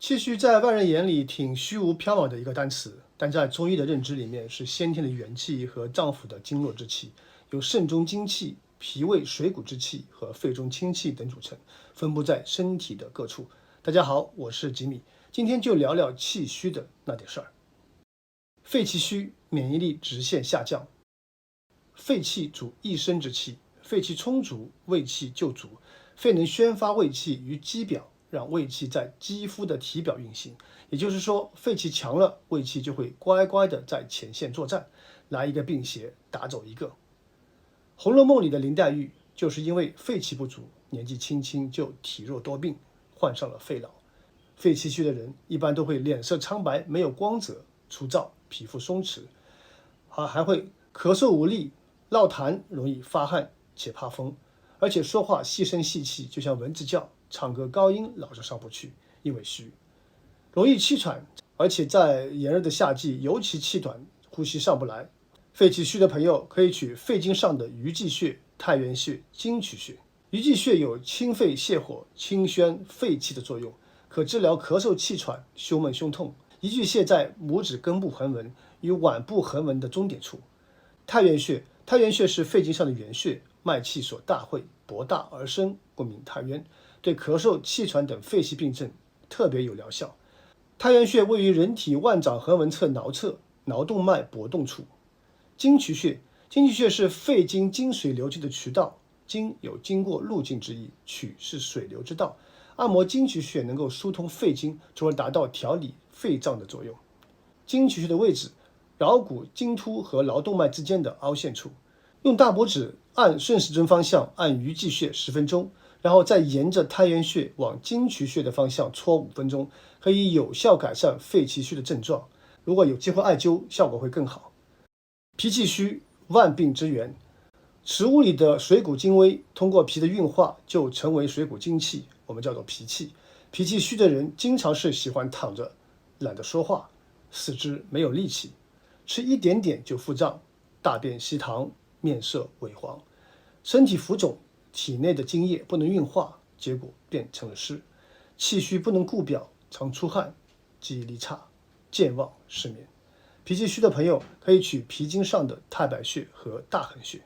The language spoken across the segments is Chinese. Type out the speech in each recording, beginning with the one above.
气虚在外人眼里挺虚无缥缈的一个单词，但在中医的认知里面是先天的元气和脏腑的经络之气，由肾中精气、脾胃水谷之气和肺中清气等组成，分布在身体的各处。大家好，我是吉米，今天就聊聊气虚的那点事儿。肺气虚，免疫力直线下降。肺气主一身之气，肺气充足，胃气就足，肺能宣发胃气于肌表，让胃气在肌肤的体表运行。也就是说，肺气强了，胃气就会乖乖的在前线作战，来一个病邪打走一个。《红楼梦》里的林黛玉就是因为肺气不足，年纪轻轻就体弱多病，患上了肺痨。肺气虚的人一般都会脸色苍白，没有光泽、粗糙，皮肤松弛，还会咳嗽无力、落痰，容易发汗且怕风，而且说话细声细气，就像蚊子叫，唱歌高音老是上不去，因为虚，容易气喘，而且在炎热的夏季尤其气短，呼吸上不来。肺气虚的朋友可以取肺经上的鱼际穴、太渊穴、经渠穴。鱼际穴有清肺泻火、清宣肺气的作用，可治疗咳嗽气喘、胸闷胸痛。鱼际穴在拇指根部横纹与腕部横纹的中点处。太渊穴是肺经上的原穴，脉气所大会，博大而深，故名太渊，对咳嗽、气喘等肺气病症特别有疗效。太渊穴位于人体腕掌横纹侧桡侧，桡动脉搏动处。经渠穴是肺经经水流去的渠道，经有经过路径之意，渠是水流之道。按摩经渠穴能够疏通肺经，从而达到调理肺脏的作用。经渠穴的位置，桡骨经突和桡动脉之间的凹陷处。用大拇指按顺时针方向按鱼际穴10分钟，然后再沿着太渊穴往经渠穴的方向搓5分钟，可以有效改善肺气虚的症状。如果有机会艾灸，效果会更好。脾气虚，万病之源。食物里的水谷精微通过脾的运化，就成为水谷精气，我们叫做脾气。脾气虚的人经常是喜欢躺着，懒得说话，四肢没有力气，吃一点点就腹胀，大便稀溏，面色萎黄，身体浮肿，体内的精液不能运化，结果变成了湿。气虚不能固表，常出汗，记忆力差，健忘失眠。脾气虚的朋友可以取脾经上的太白穴和大横穴。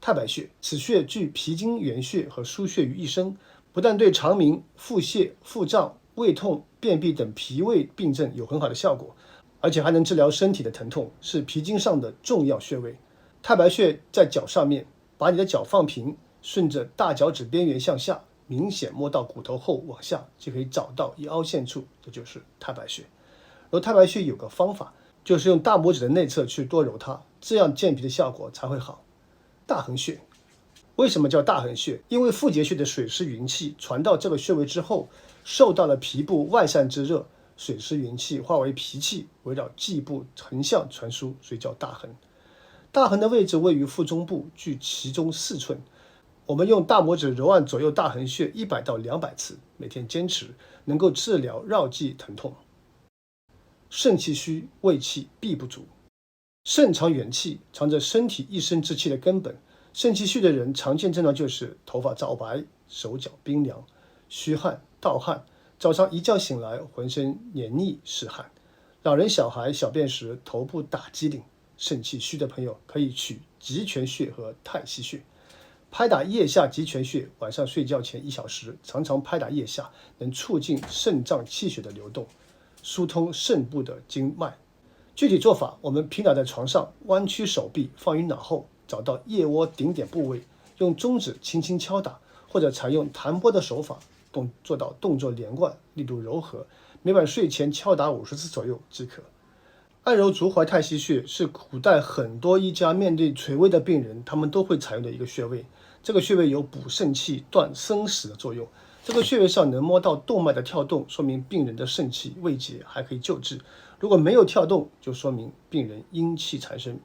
太白穴，此穴聚脾经原穴和腧穴于一身，不但对肠鸣、腹泻、腹胀、胃痛、便秘等脾胃病症有很好的效果，而且还能治疗身体的疼痛，是脾经上的重要穴位。太白穴在脚上面，把你的脚放平，顺着大脚趾边缘向下，明显摸到骨头后往下，就可以找到一凹陷处，这就是太白穴。揉太白穴有个方法，就是用大拇指的内侧去多揉它，这样健脾的效果才会好。大横穴为什么叫大横穴？因为腹结穴的水湿云气传到这个穴位之后，受到了脾部外散之热，水湿云气化为脾气，围绕际部横向传输，所以叫大横。大横的位置位于腹中部，距其中4寸。我们用大拇指揉按左右大横穴100到200次，每天坚持，能够治疗绕际疼痛。肾气虚，胃气必不足。肾藏元气，藏着身体一身之气的根本。肾气虚的人常见症状就是头发皂白、手脚冰凉、虚汗、盗汗，早上一觉醒来浑身黏腻是汗。老人小孩小便时头部打激灵。肾气虚的朋友可以取极泉穴和太溪穴，拍打腋下极泉穴，晚上睡觉前1小时，常常拍打腋下，能促进肾脏气血的流动，疏通肾部的经脉。具体做法，我们平躺在床上，弯曲手臂放于脑后，找到腋窝顶点部位，用中指轻轻敲打，或者采用弹拨的手法，做到动作连贯，力度柔和，每晚睡前敲打50次左右即可。按揉足踝太溪穴是古代很多医家面对垂危的病人，他们都会采用的一个穴位。这个穴位有补肾气、断生死的作用。这个穴位上能摸到动脉的跳动，说明病人的肾气未竭，还可以救治。如果没有跳动，就说明病人阴气缠身，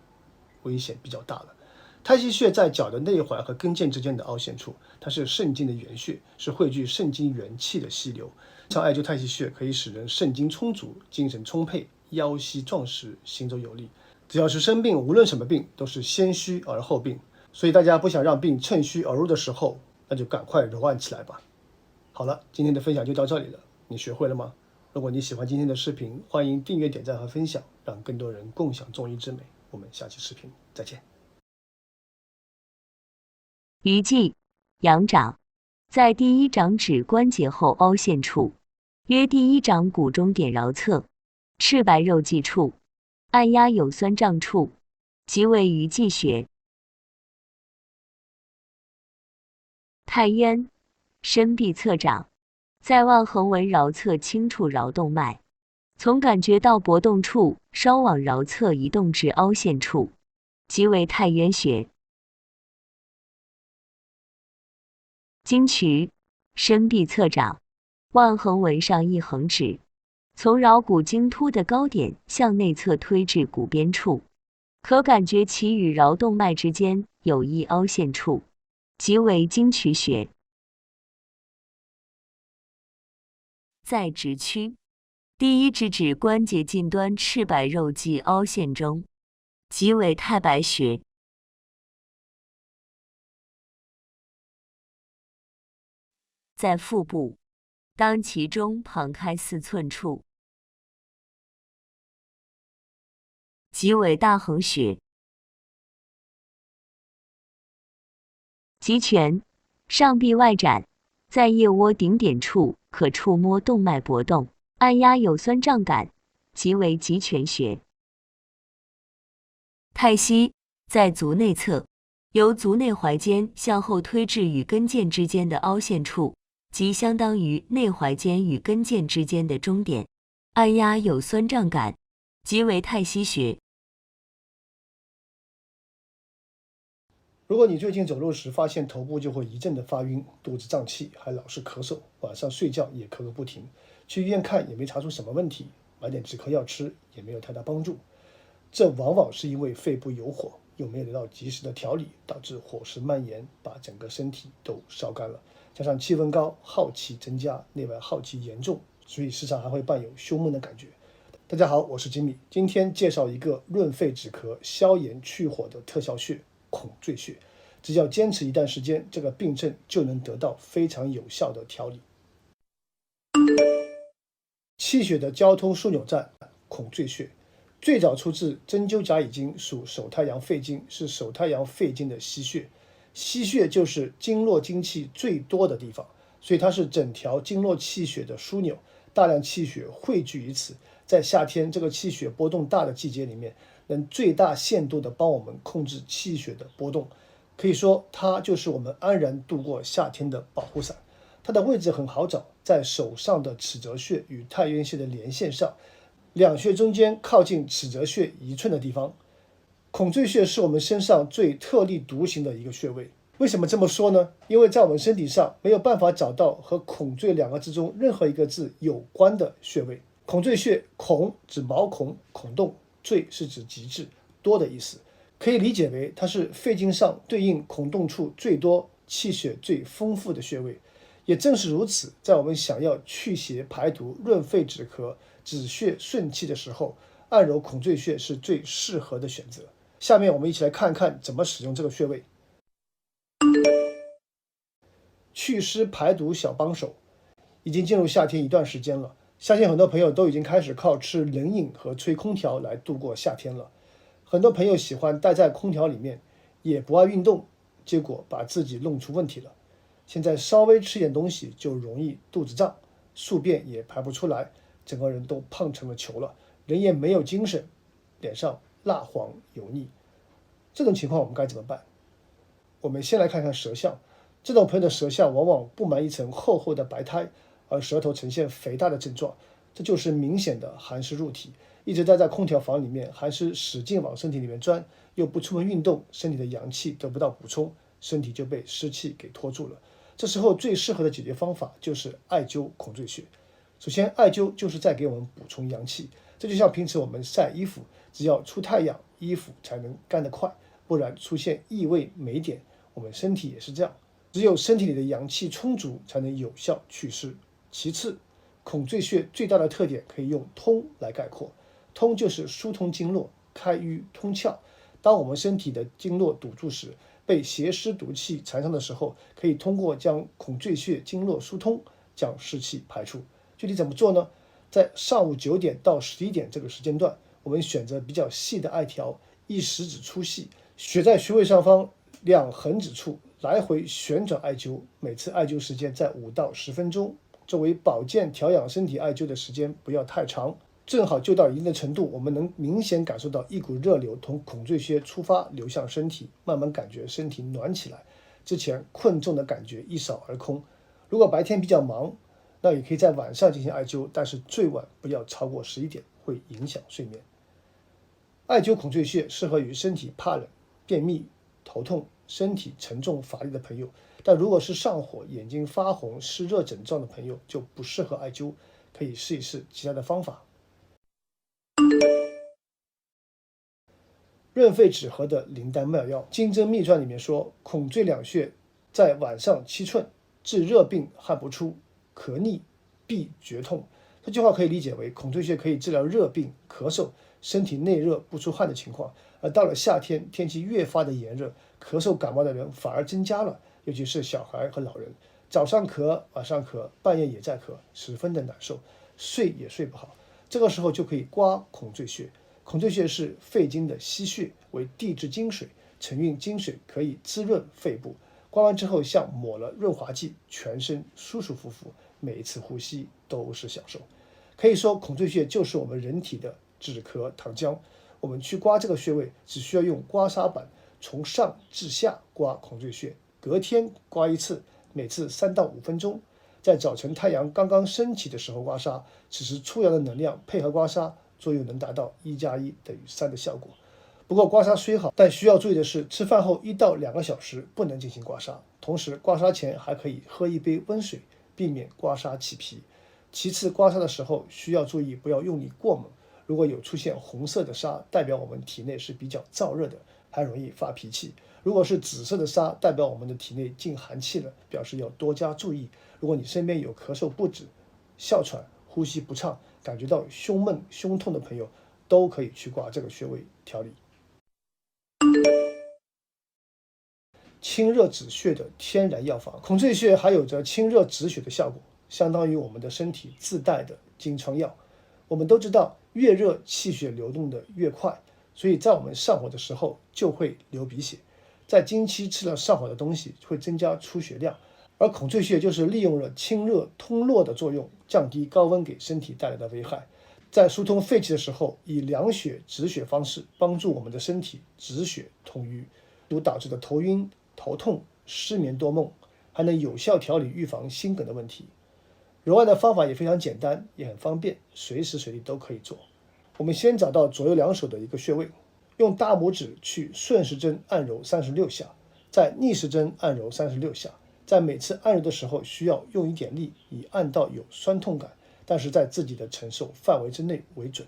危险比较大了。太溪穴在脚的内踝和跟腱之间的凹陷处，它是肾经的原穴，是汇聚肾经元气的溪流。常艾灸太溪穴可以使人肾精充足，精神充沛，腰膝壮实，行走有力。只要是生病，无论什么病，都是先虚而后病。所以大家不想让病趁虚而入的时候，那就赶快揉按起来吧。好了，今天的分享就到这里了，你学会了吗？如果你喜欢今天的视频，欢迎订阅、点赞和分享，让更多人共享中医之美。我们下期视频再见。鱼际，阳掌，在第一掌指关节后凹陷处，约第一掌骨中点桡侧，赤白肉际处，按压有酸胀处，即为鱼际穴。太渊，深臂侧掌，在腕横纹桡侧轻触桡动脉，从感觉到搏动处稍往桡侧移动至凹陷处，即为太渊穴。经渠，深臂侧掌，腕横纹上一横指，从桡骨经突的高点向内侧推至骨边处，可感觉其与桡动脉之间有一凹陷处，即为经渠穴。在直区，第一指指关节近端赤白肉际凹陷中，即为太白穴。在腹部，当其中旁开4寸处，即为大横穴。极泉，上臂外展，在腋窝顶点处可触摸动脉搏动，按压有酸胀感，即为极泉穴。太溪，在足内侧，由足内踝尖向后推至与跟腱之间的凹陷处，即相当于内踝尖与跟腱之间的中点，按压有酸胀感，即为太溪穴。如果你最近走路时发现头部就会一阵的发晕，肚子胀气，还老是咳嗽，晚上睡觉也咳个不停，去医院看也没查出什么问题，买点止咳药吃也没有太大帮助，这往往是因为肺部有火，又没有得到及时的调理，导致火势蔓延，把整个身体都烧干了，加上气温高，耗气增加，内外耗气严重，所以时常还会伴有胸闷的感觉。大家好，我是金米，今天介绍一个润肺止咳、消炎去火的特效穴——孔最穴。只要坚持一段时间，这个病症就能得到非常有效的调理。气血的交通枢纽站，孔最穴，最早出自针灸甲乙经，属手太阳肺经，是手太阳肺经的溪穴。溪穴就是经络精气最多的地方，所以它是整条经络气血的枢纽，大量气血汇聚于此。在夏天这个气血波动大的季节里面，能最大限度地帮我们控制气血的波动。可以说，它就是我们安然度过夏天的保护伞。它的位置很好找，在手上的尺泽穴与太渊穴的连线上，两穴中间靠近尺泽穴1寸的地方。孔最穴是我们身上最特立独行的一个穴位。为什么这么说呢？因为在我们身体上没有办法找到和孔最2个字中任何一个字有关的穴位。孔最穴，孔指毛孔、孔洞，最是指极致、多的意思。可以理解为它是肺经上对应孔洞处最多、气血最丰富的穴位。也正是如此，在我们想要祛邪排毒、润肺止咳、止血顺气的时候，按揉孔最穴是最适合的选择。下面我们一起来看看怎么使用这个穴位。祛湿排毒小帮手。已经进入夏天一段时间了，相信很多朋友都已经开始靠吃冷饮和吹空调来度过夏天了。很多朋友喜欢待在空调里面，也不爱运动，结果把自己弄出问题了。现在稍微吃点东西就容易肚子胀，宿便也排不出来，整个人都胖成了球了，人也没有精神，脸上蜡黄油腻。这种情况我们该怎么办？我们先来看看舌象。这种朋友的舌象往往布满一层厚厚的白苔，而舌头呈现肥大的症状，这就是明显的寒湿入体。一直待在空调房里面，寒湿使劲往身体里面钻，又不出门运动，身体的阳气得不到补充，身体就被湿气给拖住了。这时候最适合的解决方法就是艾灸孔最穴。首先，艾灸就是在给我们补充阳气，这就像平时我们晒衣服，只要出太阳，衣服才能干得快，不然出现异味霉点。我们身体也是这样，只有身体里的阳气充足，才能有效祛湿。其次，孔最穴最大的特点可以用通来概括。通就是疏通经络，开淤通窍。当我们身体的经络堵住时，被邪湿毒气缠上的时候，可以通过将孔最穴经络疏通，将湿气排出。具体怎么做呢？在上午9点到11点这个时间段，我们选择比较细的艾条，一食指粗细，穴在穴位上方2横指处来回旋转艾灸，每次艾灸时间在5到10分钟。作为保健调养身体艾灸的时间不要太长，正好灸到一定的程度，我们能明显感受到一股热流从孔最穴出发流向身体，慢慢感觉身体暖起来，之前困重的感觉一扫而空。如果白天比较忙，那也可以在晚上进行艾灸，但是最晚不要超过11点，会影响睡眠。艾灸孔最穴适合于身体怕冷、便秘、头痛、身体沉重乏力的朋友，但如果是上火、眼睛发红、湿热疹状的朋友就不适合艾灸，可以试一试其他的方法。润肺止咳的灵丹妙药，《金针秘传》里面说，孔最两穴在晚上7寸，治热病汗不出，咳逆必厥痛。这句话可以理解为，孔最穴可以治疗热病、咳嗽、身体内热不出汗的情况，而到了夏天，天气越发的炎热，咳嗽感冒的人反而增加了，尤其是小孩和老人，早上咳，晚上咳，半夜也在咳，十分的难受，睡也睡不好。这个时候就可以刮孔最穴。孔最穴是肺经的溪穴，为地质金水，承运金水，可以滋润肺部。刮完之后像抹了润滑剂，全身舒舒服服，每一次呼吸都是享受。可以说孔最穴就是我们人体的止咳糖浆。我们去刮这个穴位，只需要用刮痧板从上至下刮孔最穴，隔天刮一次，每次3到5分钟。在早晨太阳刚刚升起的时候刮痧，此时出阳的能量配合刮痧，作用能达到1+1等于3的效果。不过刮痧虽好，但需要注意的是，吃饭后1到2个小时不能进行刮痧，同时刮痧前还可以喝一杯温水，避免刮痧起皮。其次，刮痧的时候需要注意不要用力过猛，如果有出现红色的痧，代表我们体内是比较燥热的，还容易发脾气。如果是紫色的痧，代表我们的体内进寒气了，表示要多加注意。如果你身边有咳嗽不止、哮喘、呼吸不畅、感觉到胸闷、胸痛的朋友，都可以去刮这个穴位调理。清热止血的天然药方，孔最穴还有着清热止血的效果，相当于我们的身体自带的金疮药。我们都知道，越热气血流动的越快，所以在我们上火的时候就会流鼻血。在经期吃了上火的东西，会增加出血量，而孔最穴就是利用了清热通络的作用，降低高温给身体带来的危害。在疏通肺气的时候，以凉血止血方式帮助我们的身体止血通瘀，如导致的头晕、头痛、失眠多梦，还能有效调理预防心梗的问题。揉按的方法也非常简单，也很方便，随时随地都可以做。我们先找到左右两手的一个穴位，用大拇指去顺时针按揉36下，再逆时针按揉36下。在每次按揉的时候需要用一点力，以按到有酸痛感，但是在自己的承受范围之内为准。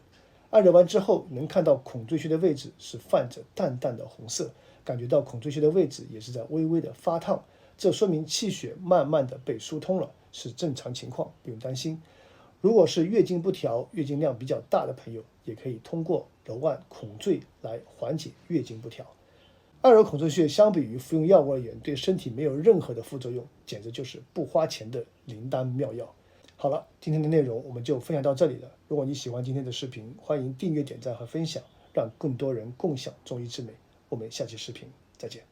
按揉完之后，能看到孔最穴的位置是泛着淡淡的红色，感觉到孔最穴的位置也是在微微的发烫，这说明气血慢慢的被疏通了，是正常情况，不用担心。如果是月经不调、月经量比较大的朋友，也可以通过揉按孔最来缓解月经不调。按揉孔最穴相比于服用药物而言，对身体没有任何的副作用，简直就是不花钱的灵丹妙药。好了，今天的内容我们就分享到这里了。如果你喜欢今天的视频，欢迎订阅、点赞和分享，让更多人共享中医之美。我们下期视频再见。